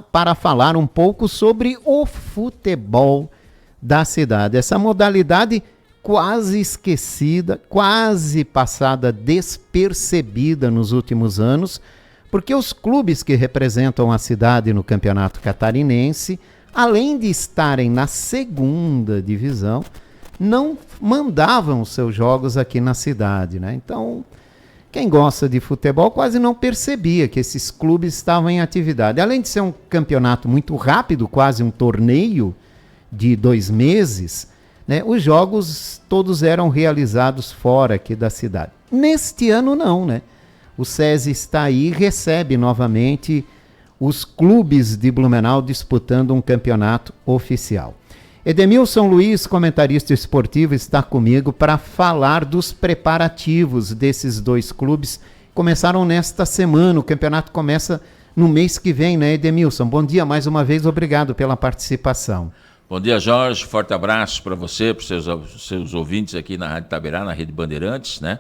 para falar um pouco sobre o futebol da cidade. Essa modalidade quase esquecida, quase passada despercebida nos últimos anos, porque os clubes que representam a cidade no Campeonato Catarinense, além de estarem na segunda divisão, não mandavam os seus jogos aqui na cidade, né? Então, quem gosta de futebol quase não percebia que esses clubes estavam em atividade. Além de ser um campeonato muito rápido, quase um torneio de 2 meses, né, os jogos todos eram realizados fora aqui da cidade. Neste ano não, né? O SESI está aí e recebe novamente os clubes de Blumenau disputando um campeonato oficial. Edemilson Luiz, comentarista esportivo, está comigo para falar dos preparativos desses 2 clubes. Começaram nesta semana, o campeonato começa no mês que vem, né, Edemilson? Bom dia, mais uma vez, obrigado pela participação. Bom dia, Jorge, forte abraço para você, para os seus ouvintes aqui na Rádio Itaberá, na Rede Bandeirantes, né?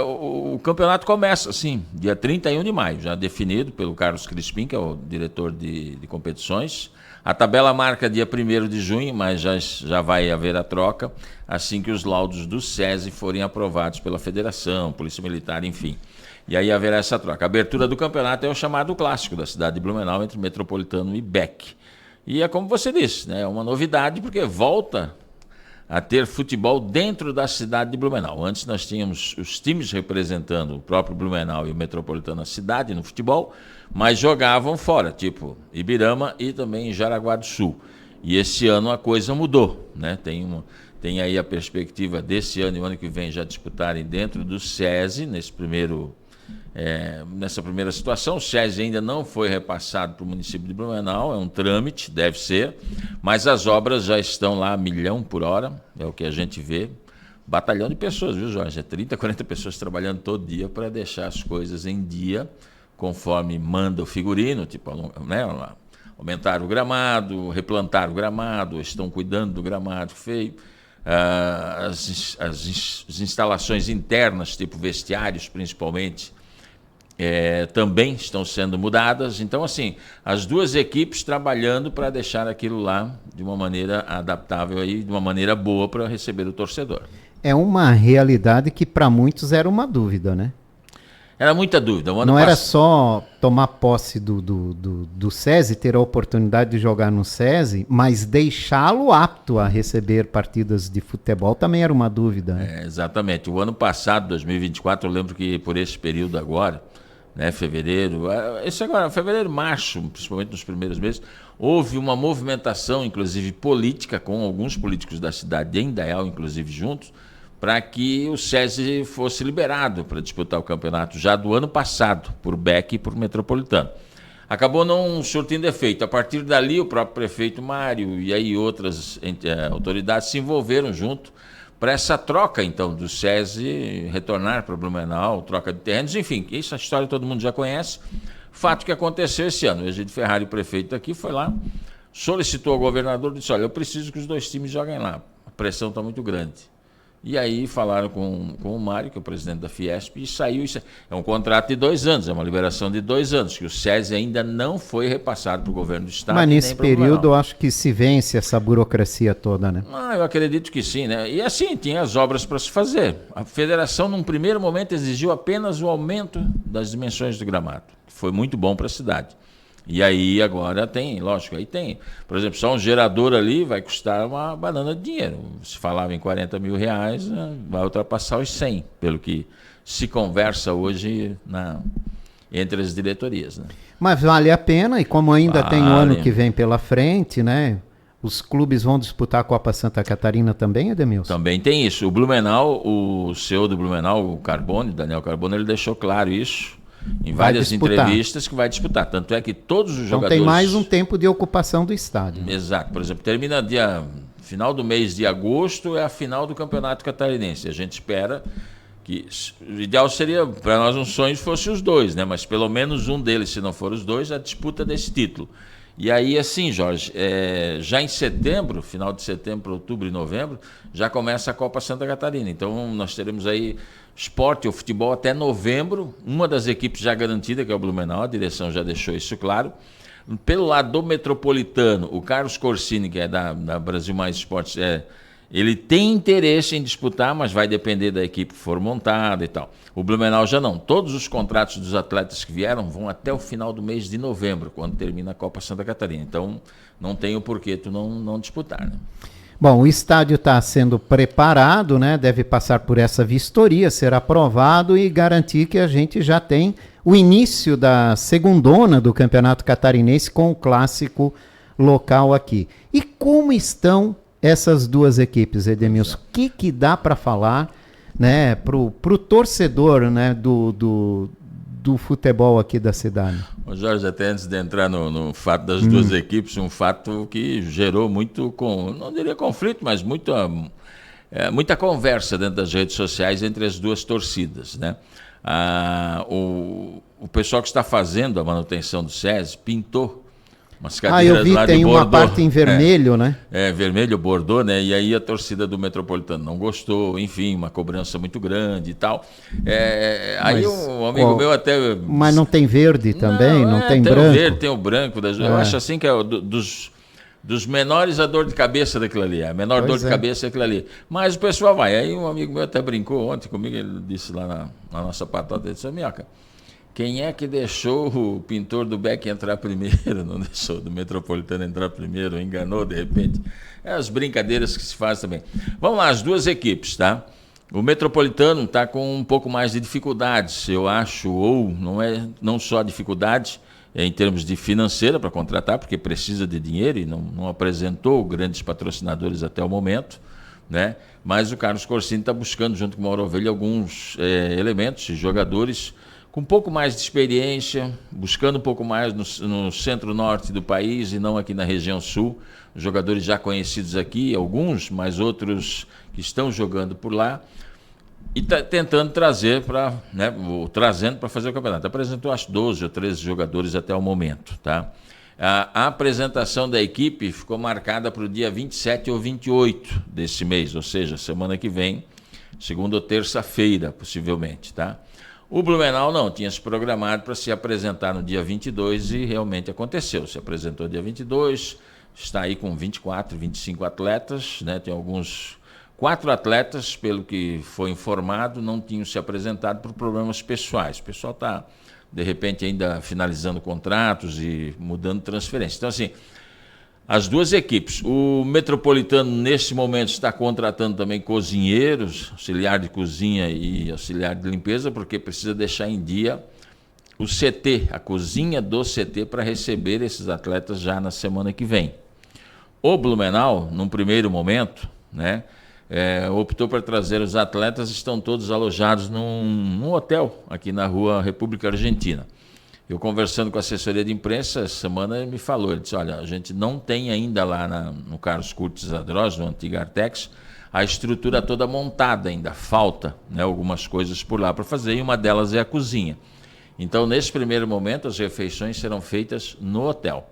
O campeonato começa, sim, dia 31 de maio, já definido pelo Carlos Crispim, que é o diretor de competições. A tabela marca dia 1º de junho, mas já vai haver a troca, assim que os laudos do SESI forem aprovados pela Federação, Polícia Militar, enfim. E aí haverá essa troca. A abertura do campeonato é o chamado clássico da cidade de Blumenau, entre Metropolitano e Beck. E é como você disse, né? É uma novidade porque volta a ter futebol dentro da cidade de Blumenau. Antes nós tínhamos os times representando o próprio Blumenau e o Metropolitano, a cidade no futebol, mas jogavam fora, tipo Ibirama e também Jaraguá do Sul. E esse ano a coisa mudou, né? Tem aí a perspectiva desse ano e o ano que vem já disputarem dentro do SESI, nessa primeira situação. O SESI ainda não foi repassado para o município de Blumenau, é um trâmite, deve ser, mas as obras já estão lá a 1 milhão por hora, é o que a gente vê. Batalhão de pessoas, viu, Jorge? 30, 40 pessoas trabalhando todo dia para deixar as coisas em dia, conforme manda o figurino, tipo, né, aumentar o gramado, replantar o gramado, estão cuidando do gramado feio. As instalações internas, tipo vestiários principalmente, também estão sendo mudadas. Então, assim, as 2 equipes trabalhando para deixar aquilo lá de uma maneira adaptável e de uma maneira boa para receber o torcedor. É uma realidade que para muitos era uma dúvida, né? Era muita dúvida. Não era só tomar posse do SESI, ter a oportunidade de jogar no SESI, mas deixá-lo apto a receber partidas de futebol também era uma dúvida, né? Exatamente. O ano passado, 2024, eu lembro que por esse período agora, né, fevereiro, março, principalmente nos primeiros meses, houve uma movimentação, inclusive política, com alguns políticos da cidade de Indaial, inclusive juntos, para que o SESI fosse liberado para disputar o campeonato já do ano passado, por Beck e por Metropolitano. Acabou não surtindo efeito. A partir dali, o próprio prefeito Mário e aí outras autoridades se envolveram junto para essa troca, então, do SESI retornar para Blumenau, troca de terrenos, enfim, essa história todo mundo já conhece. Fato que aconteceu esse ano. O Egídio Ferrari, o prefeito aqui, foi lá, solicitou ao governador e disse: olha, eu preciso que os 2 times joguem lá, a pressão está muito grande. E aí falaram com o Mário, que é o presidente da Fiesp, e saiu isso. É um contrato de 2 anos, é uma liberação de 2 anos, que o SESI ainda não foi repassado para o governo do estado. Mas nesse período eu acho que se vence essa burocracia toda, né? Eu acredito que sim, né? E assim, tinha as obras para se fazer. A federação, num primeiro momento, exigiu apenas o aumento das dimensões do gramado, que foi muito bom para a cidade. E aí agora tem, lógico, aí tem. Por exemplo, só um gerador ali vai custar uma banana de dinheiro. Se falava em 40 mil reais, vai ultrapassar os 100, pelo que se conversa hoje entre as diretorias, né? Mas vale a pena, e como ainda tem o ano que vem pela frente, né? Os clubes vão disputar a Copa Santa Catarina também, Edemilson? Também tem isso. O Blumenau, o CEO do Blumenau, o Carbone, Daniel Carbone, ele deixou claro isso em várias entrevistas, que vai disputar. Tanto é que todos os jogadores... Então tem mais um tempo de ocupação do estádio. Exato. Por exemplo, termina final do mês de agosto, é a final do Campeonato Catarinense. A gente espera que... O ideal seria, para nós, um sonho fosse os 2, né? Mas pelo menos um deles, se não for os 2, a disputa desse título. E aí, assim, Jorge, já em setembro, final de setembro, outubro e novembro, já começa a Copa Santa Catarina. Então, nós teremos aí esporte ou futebol até novembro. Uma das equipes já garantida, que é o Blumenau, a direção já deixou isso claro. Pelo lado do Metropolitano, o Carlos Corsini, que é da Brasil Mais Esportes, ele tem interesse em disputar, mas vai depender da equipe que for montada e tal. O Blumenau já não. Todos os contratos dos atletas que vieram vão até o final do mês de novembro, quando termina a Copa Santa Catarina. Então, não tem o porquê tu não disputar, né? Bom, o estádio está sendo preparado, né? Deve passar por essa vistoria, ser aprovado e garantir que a gente já tem o início da segundona do Campeonato Catarinense com o clássico local aqui. E como estão essas duas equipes, Edemilson? O que dá para falar, né, pro torcedor, né, do futebol aqui da cidade? Jorge, até antes de entrar no fato das duas equipes, um fato que gerou muito, não diria conflito, mas muita conversa dentro das redes sociais entre as duas torcidas, né? O pessoal que está fazendo a manutenção do SESI pintou umas cadeiras eu vi, lá tem de uma Bordeaux. parte em vermelho, né? Vermelho, Bordeaux, né? E aí a torcida do Metropolitano não gostou, enfim, uma cobrança muito grande e tal. Aí um amigo meu até... Mas não tem verde também? Não tem branco? Tem o verde, tem o branco. Eu acho assim que é dos menores a dor de cabeça daquilo ali. A menor dor de cabeça é aquilo ali. Mas o pessoal vai. Aí um amigo meu até brincou ontem comigo, ele disse lá na nossa patota, ele disse, Minhoca, quem é que deixou o pintor do Beck entrar primeiro? Não deixou do Metropolitano entrar primeiro, enganou de repente. As brincadeiras que se fazem também. Vamos lá, as duas equipes, tá? O Metropolitano está com um pouco mais de dificuldades, eu acho, ou não só dificuldades em termos de financeira para contratar, porque precisa de dinheiro e não apresentou grandes patrocinadores até o momento, né? Mas o Carlos Corsini está buscando, junto com o Mauro Ovelha, alguns elementos, jogadores com um pouco mais de experiência, buscando um pouco mais no centro-norte do país e não aqui na região sul. Jogadores já conhecidos aqui, alguns, mas outros que estão jogando por lá. E está tentando trazer trazendo para fazer o campeonato. Apresentou acho 12 ou 13 jogadores até o momento, tá? A apresentação da equipe ficou marcada para o dia 27 ou 28 desse mês, ou seja, semana que vem, segunda ou terça-feira, possivelmente, tá? O Blumenau não, tinha se programado para se apresentar no dia 22 e realmente aconteceu. Se apresentou dia 22, está aí com 24, 25 atletas, né? Tem 4 atletas, pelo que foi informado, não tinham se apresentado por problemas pessoais. O pessoal está, de repente, ainda finalizando contratos e mudando transferências. Então, assim, as duas equipes. O Metropolitano, nesse momento, está contratando também cozinheiros, auxiliar de cozinha e auxiliar de limpeza, porque precisa deixar em dia o CT, a cozinha do CT, para receber esses atletas já na semana que vem. O Blumenau, num primeiro momento, né, optou por trazer os atletas, estão todos alojados num hotel aqui na rua República Argentina. Eu conversando com a assessoria de imprensa, essa semana ele me falou, ele disse, olha, a gente não tem ainda lá no Carlos Curtis Adros, no antigo Artex, a estrutura toda montada ainda, falta, né, algumas coisas por lá para fazer, e uma delas é a cozinha. Então, nesse primeiro momento, as refeições serão feitas no hotel.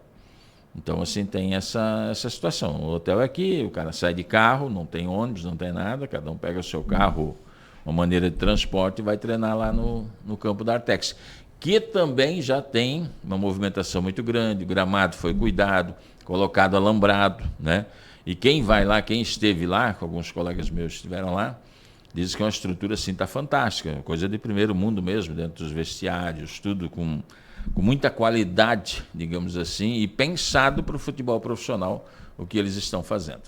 Então, assim, tem essa situação. O hotel é aqui, o cara sai de carro, não tem ônibus, não tem nada, cada um pega o seu carro, uma maneira de transporte e vai treinar lá no campo da Artex, que também já tem uma movimentação muito grande, o gramado foi cuidado, colocado alambrado, né? E quem vai lá, quem esteve lá, alguns colegas meus estiveram lá, diz que é uma estrutura assim, está fantástica, coisa de primeiro mundo mesmo, dentro dos vestiários, tudo com muita qualidade, digamos assim, e pensado para o futebol profissional, o que eles estão fazendo.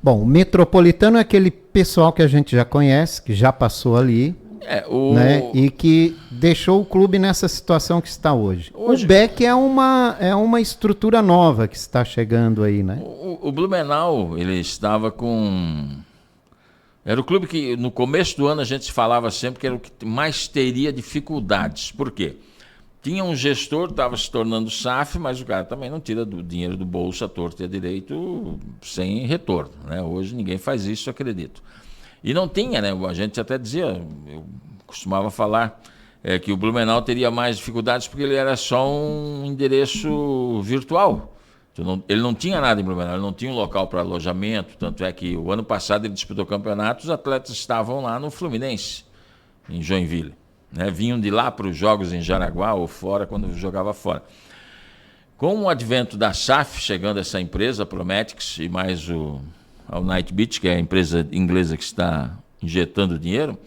Bom, o Metropolitano é aquele pessoal que a gente já conhece, que já passou ali, né, e que deixou o clube nessa situação que está hoje. O Beck é uma estrutura nova que está chegando aí, né? O Blumenau, ele estava com... Era o clube que no começo do ano a gente falava sempre que era o que mais teria dificuldades. Por quê? Tinha um gestor, estava se tornando SAF, mas o cara também não tira do dinheiro do bolso a torto e a direito sem retorno, né? Hoje ninguém faz isso, acredito. E não tinha, né? A gente até dizia, eu costumava falar que o Blumenau teria mais dificuldades porque ele era só um endereço virtual. Ele não tinha nada em Blumenau, ele não tinha um local para alojamento, tanto é que o ano passado ele disputou o campeonato, os atletas estavam lá no Fluminense, em Joinville. Né? Vinham de lá para os jogos em Jaraguá ou fora, quando jogava fora. Com o advento da SAF, chegando essa empresa, a Prometics, e mais a Night Beach, que é a empresa inglesa que está injetando dinheiro,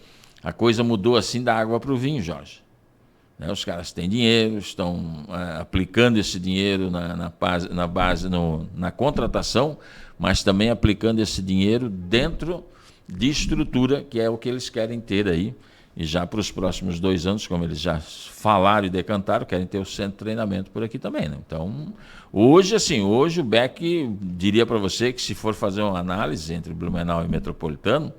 a coisa mudou assim da água para o vinho, Jorge. Né? Os caras têm dinheiro, estão aplicando esse dinheiro na contratação, mas também aplicando esse dinheiro dentro de estrutura, que é o que eles querem ter aí. E já para os próximos 2 anos, como eles já falaram e decantaram, querem ter o centro de treinamento por aqui também. Né? Então, hoje o Beck, diria para você que se for fazer uma análise entre Blumenau e Metropolitano,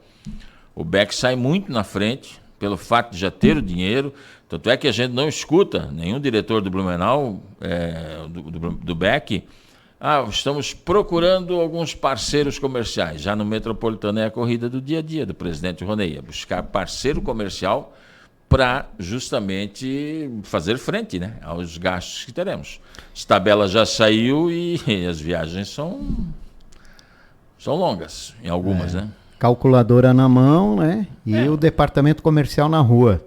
o Beck sai muito na frente, pelo fato de já ter o dinheiro. Tanto é que a gente não escuta nenhum diretor do Blumenau, do Beck, estamos procurando alguns parceiros comerciais. Já no Metropolitano é a corrida do dia a dia do presidente Roney, é buscar parceiro comercial para justamente fazer frente, né, aos gastos que teremos. A tabela já saiu e as viagens são longas, em algumas, né? Calculadora na mão, né? E o departamento comercial na rua.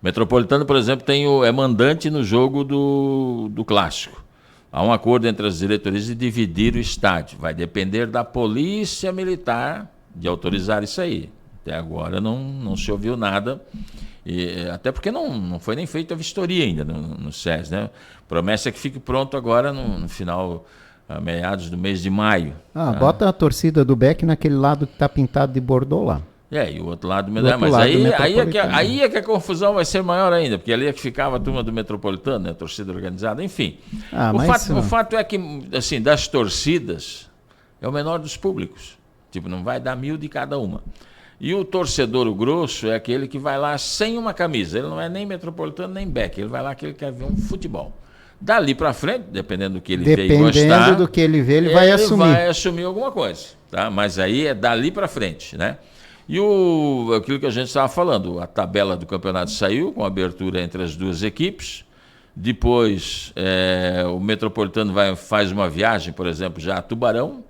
O Metropolitano, por exemplo, é mandante no jogo do Clássico. Há um acordo entre as diretorias de dividir o estádio. Vai depender da Polícia Militar de autorizar isso aí. Até agora não se ouviu nada, até porque não foi nem feita a vistoria ainda no SES. Né? Promessa é que fique pronto agora no final, a meados do mês de maio. Bota a torcida do Beck naquele lado que está pintado de bordô lá. E o outro lado... Mas aí é que a confusão vai ser maior ainda, porque ali é que ficava a turma do Metropolitano, né, a torcida organizada, enfim. O fato é que, assim, das torcidas, é o menor dos públicos. Tipo, não vai dar 1.000 de cada uma. E o torcedor, o grosso, é aquele que vai lá sem uma camisa. Ele não é nem Metropolitano, nem Beck. Ele vai lá que ele quer ver um futebol. Dali para frente, dependendo do que ele vê e gostar... Dependendo do que ele vê, ele vai assumir. Ele vai assumir alguma coisa, tá? Mas aí é dali para frente, né? E aquilo que a gente estava falando, a tabela do campeonato saiu, com abertura entre as duas equipes. Depois, o Metropolitano faz uma viagem, por exemplo, já a Tubarão.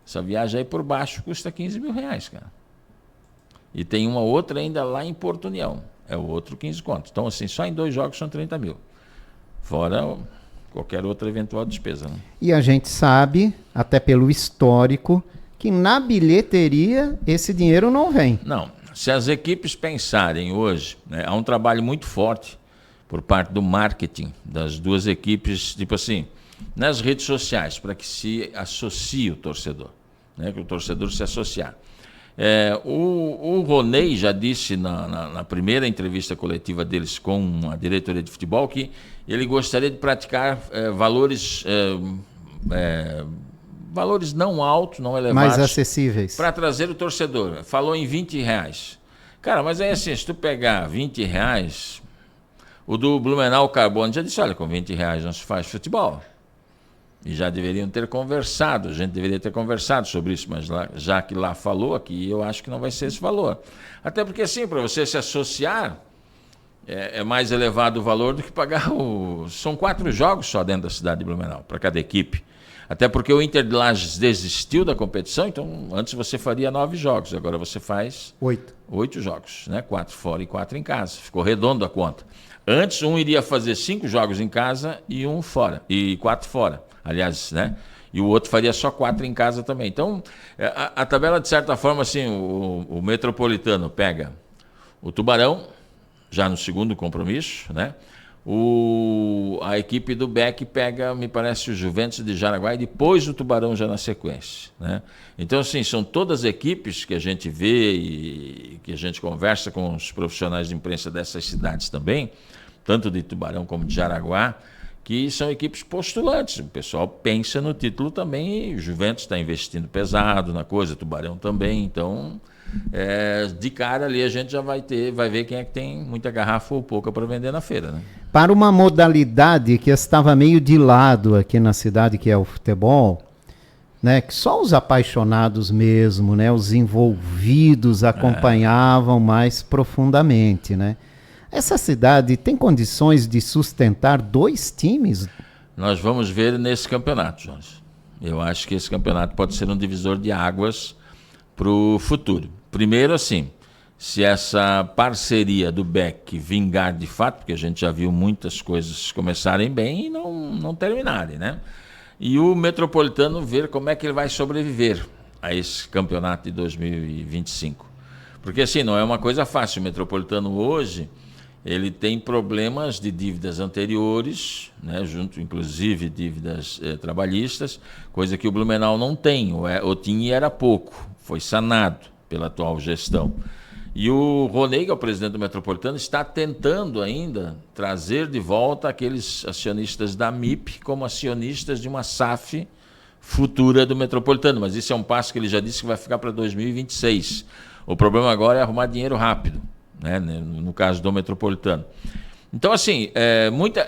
Essa viagem aí por baixo custa R$15 mil, cara. E tem uma outra ainda lá em Porto União. É o outro 15 contos. Então, assim, só em 2 jogos são 30 mil. Fora qualquer outra eventual despesa. Né? E a gente sabe, até pelo histórico, que na bilheteria esse dinheiro não vem. Não. Se as equipes pensarem hoje, né, há um trabalho muito forte por parte do marketing das duas equipes, tipo assim, nas redes sociais, para que se associe o torcedor, né, que o torcedor se associar. O Roney já disse na primeira entrevista coletiva deles com a diretoria de futebol que ele gostaria de praticar valores não altos, não elevados. Mais acessíveis. Para trazer o torcedor. Falou em R$20. Cara, mas aí assim, se tu pegar R$20, o do Blumenau Carbono já disse, olha, com R$20 não se faz futebol. E já deveriam ter conversado, a gente deveria ter conversado sobre isso, mas já que lá falou, aqui eu acho que não vai ser esse valor. Até porque, assim, para você se associar, é mais elevado o valor do que pagar São 4 jogos só dentro da cidade de Blumenau, para cada equipe. Até porque o Inter de Lages desistiu da competição, então antes você faria 9 jogos, agora você faz 8 jogos, né? 4 fora e 4 em casa. Ficou redondo a conta. Antes um iria fazer 5 jogos em casa e 1 fora, e 4 fora. Aliás, né? E o outro faria só 4 em casa também. Então, a tabela, de certa forma, assim, o Metropolitano pega o Tubarão, já no segundo compromisso, né? A equipe do Beck pega, me parece, o Juventus de Jaraguá e depois o Tubarão já na sequência, né? Então, assim, são todas equipes que a gente vê e que a gente conversa com os profissionais de imprensa dessas cidades também, tanto de Tubarão como de Jaraguá, que são equipes postulantes. O pessoal pensa no título também, e o Juventus está investindo pesado na coisa, o Tubarão também, então de cara ali a gente já vai ver quem é que tem muita garrafa ou pouca para vender na feira, né? Para uma modalidade que estava meio de lado aqui na cidade, que é o futebol, né, que só os apaixonados mesmo, né, os envolvidos acompanhavam mais profundamente, né? Essa cidade tem condições de sustentar 2 times? Nós vamos ver nesse campeonato, Jorge. Eu acho que esse campeonato pode ser um divisor de águas para o futuro. Primeiro, assim, se essa parceria do Beck vingar de fato, porque a gente já viu muitas coisas começarem bem e não terminarem, né? E o Metropolitano ver como é que ele vai sobreviver a esse campeonato de 2025. Porque, assim, não é uma coisa fácil. O Metropolitano hoje, ele tem problemas de dívidas anteriores, né, junto, inclusive, dívidas trabalhistas, coisa que o Blumenau não tem. O tinha era pouco, foi sanado pela atual gestão. E o Roney, que é o presidente do Metropolitano, está tentando ainda trazer de volta aqueles acionistas da MIP como acionistas de uma SAF futura do Metropolitano. Mas isso é um passo que ele já disse que vai ficar para 2026. O problema agora é arrumar dinheiro rápido, né, no caso do Metropolitano. Então, assim,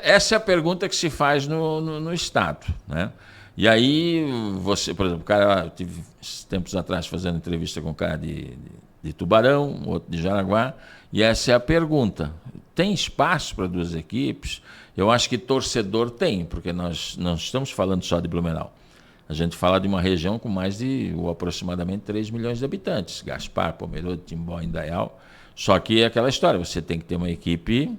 essa é a pergunta que se faz no Estado, né? E aí, você, por exemplo, eu tive tempos atrás fazendo entrevista com um cara de Tubarão, outro de Jaraguá, e essa é a pergunta. Tem espaço para duas equipes? Eu acho que torcedor tem, porque nós não estamos falando só de Blumenau. A gente fala de uma região com mais de aproximadamente 3 milhões de habitantes. Gaspar, Pomerode, Timbó, Indaial. Só que é aquela história, você tem que ter uma equipe,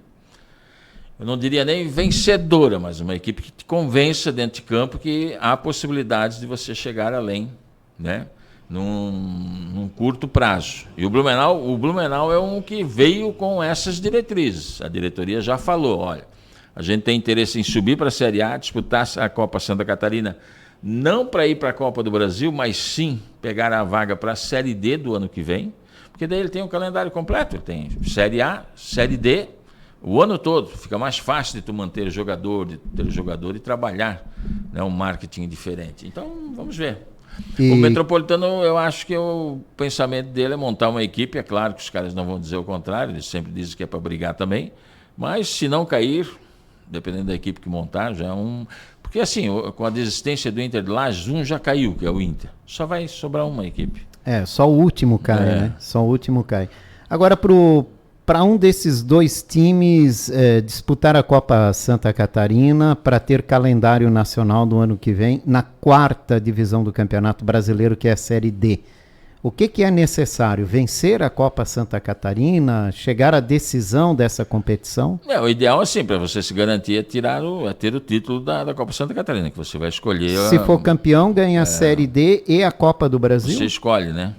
eu não diria nem vencedora, mas uma equipe que te convença dentro de campo que há possibilidades de você chegar além, né? Num curto prazo. E o Blumenau é um que veio com essas diretrizes. A diretoria já falou, olha, a gente tem interesse em subir para a Série A, disputar a Copa Santa Catarina, não para ir para a Copa do Brasil, mas sim pegar a vaga para a Série D do ano que vem, porque daí ele tem um calendário completo, ele tem Série A, Série D, o ano todo. Fica mais fácil de tu manter jogador, de ter jogador e trabalhar, né, um marketing diferente. Então, vamos ver. O Metropolitano, eu acho que o pensamento dele é montar uma equipe. É claro que os caras não vão dizer o contrário, eles sempre dizem que é para brigar também, mas se não cair, dependendo da equipe que montar, já é um... Porque assim, com a desistência do Inter de Lages, um já caiu, que é o Inter. Só vai sobrar uma equipe. Só o último cai, né? Só o último cai. Agora, para um desses dois times disputar a Copa Santa Catarina para ter calendário nacional do ano que vem na 4ª divisão do Campeonato Brasileiro, que é a Série D. O que é necessário? Vencer a Copa Santa Catarina? Chegar à decisão dessa competição? O ideal, assim, para você se garantir, é ter o título da Copa Santa Catarina, que você vai escolher. Se for campeão, ganha a Série D e a Copa do Brasil? Você escolhe, né?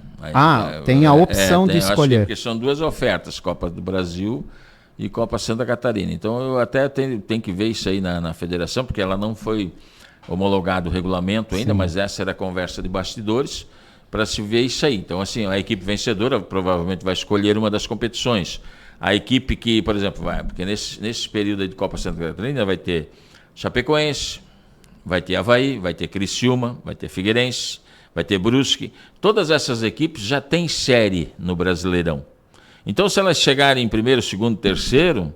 Tem a opção de escolher. Porque são duas ofertas, Copa do Brasil e Copa Santa Catarina. Então eu até tenho que ver isso aí na federação, porque ela não foi homologado o regulamento ainda, mas essa era a conversa de bastidores para se ver isso aí. Então, assim, a equipe vencedora provavelmente vai escolher uma das competições. A equipe que, por exemplo, porque nesse período de Copa Santa Catarina vai ter Chapecoense, vai ter Avaí, vai ter Criciúma, vai ter Figueirense, vai ter Brusque. Todas essas equipes já têm série no Brasileirão. Então, se elas chegarem em primeiro, segundo, terceiro,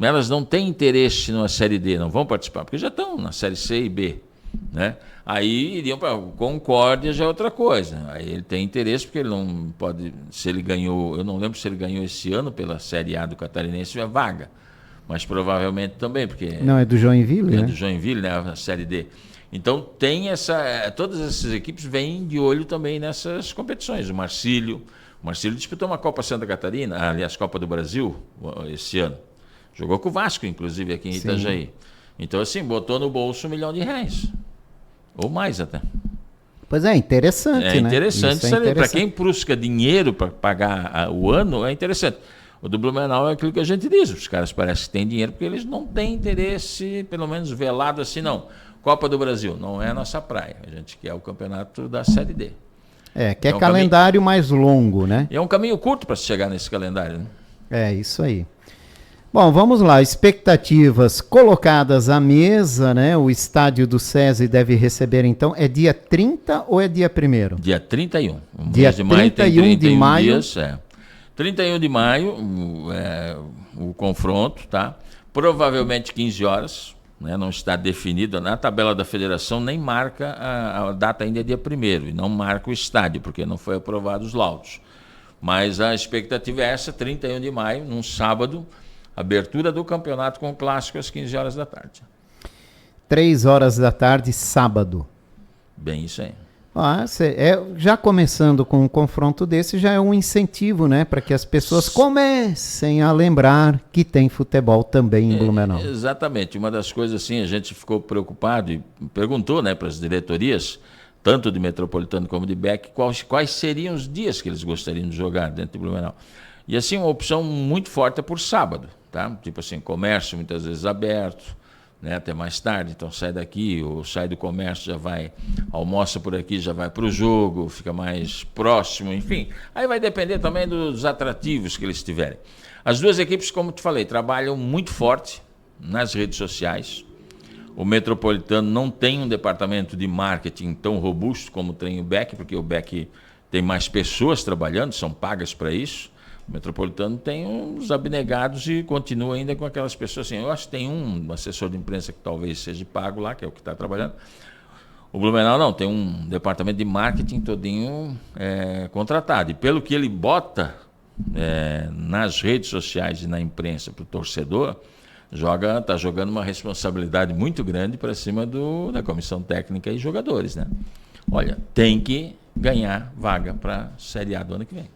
elas não têm interesse na Série D, não vão participar, porque já estão na Série C e B, né? Aí iriam para Concórdia, já é outra coisa. Aí ele tem interesse, porque ele não pode, se ele ganhou, eu não lembro se ele ganhou esse ano pela Série A do Catarinense, é vaga, mas provavelmente também, porque... Não, é do Joinville, né? É do Joinville, né? A Série D. Então tem todas essas equipes vêm de olho também nessas competições. O Marcílio disputou uma Copa Santa Catarina, aliás, Copa do Brasil, esse ano. Jogou com o Vasco, inclusive, aqui em Itajaí. Então, assim, botou no bolso R$1 milhão. Ou mais até. Pois é, interessante, né? É interessante. Para quem busca dinheiro para pagar o ano, é interessante. O do Blumenau é aquilo que a gente diz. Os caras parecem que têm dinheiro porque eles não têm interesse, pelo menos velado assim, não. Copa do Brasil não é a nossa praia. A gente quer o campeonato da Série D. Quer calendário mais longo, né? É um caminho curto para se chegar nesse calendário, né? É, isso aí. Bom, vamos lá. Expectativas colocadas à mesa, né? O estádio do SESI deve receber, então, é dia 30 ou é dia 1º? Dia 31. Dia 31 de maio. Dias, 31 de maio, o confronto, tá? Provavelmente 15 horas, né? Não está definido. Na tabela da federação nem marca, a data ainda é dia 1º, e não marca o estádio, porque não foi aprovado os laudos. Mas a expectativa é essa, 31 de maio, num sábado, abertura do campeonato com o clássico às 15 horas da tarde. 3 horas da tarde, sábado. Bem isso aí. Já começando com um confronto desse, já é um incentivo, né, para que as pessoas comecem a lembrar que tem futebol também em Blumenau. Exatamente. Uma das coisas assim, a gente ficou preocupado e perguntou, né, para as diretorias, tanto de Metropolitano como de Beck, quais seriam os dias que eles gostariam de jogar dentro de Blumenau. E assim, uma opção muito forte é por sábado, tá? Tipo assim, comércio muitas vezes aberto, né, até mais tarde, então sai daqui ou sai do comércio, já vai, almoça por aqui, já vai para o jogo, fica mais próximo, enfim. Aí vai depender também dos atrativos que eles tiverem. As duas equipes, como te falei, trabalham muito forte nas redes sociais. O Metropolitano não tem um departamento de marketing tão robusto como tem o Beck, porque o Beck tem mais pessoas trabalhando, são pagas para isso. O Metropolitano tem uns abnegados e continua ainda com aquelas pessoas assim. Eu acho que tem um assessor de imprensa que talvez seja pago lá, que é o que está trabalhando. O Blumenau não, tem um departamento de marketing todinho contratado. E pelo que ele bota nas redes sociais e na imprensa para o torcedor, está jogando uma responsabilidade muito grande para cima da comissão técnica e jogadores, né? Olha, tem que ganhar vaga para a Série A do ano que vem.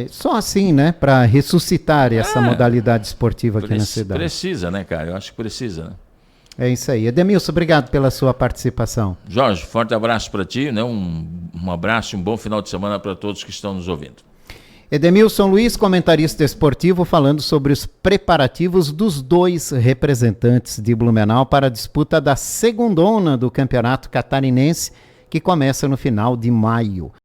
Só assim, né, para ressuscitar essa modalidade esportiva aqui na cidade. Precisa, né, cara? Eu acho que precisa, né? É isso aí. Edemilson, obrigado pela sua participação. Jorge, forte abraço para ti, né? Um abraço e um bom final de semana para todos que estão nos ouvindo. Edemilson Luiz, comentarista esportivo, falando sobre os preparativos dos dois representantes de Blumenau para a disputa da segundona do Campeonato Catarinense, que começa no final de maio.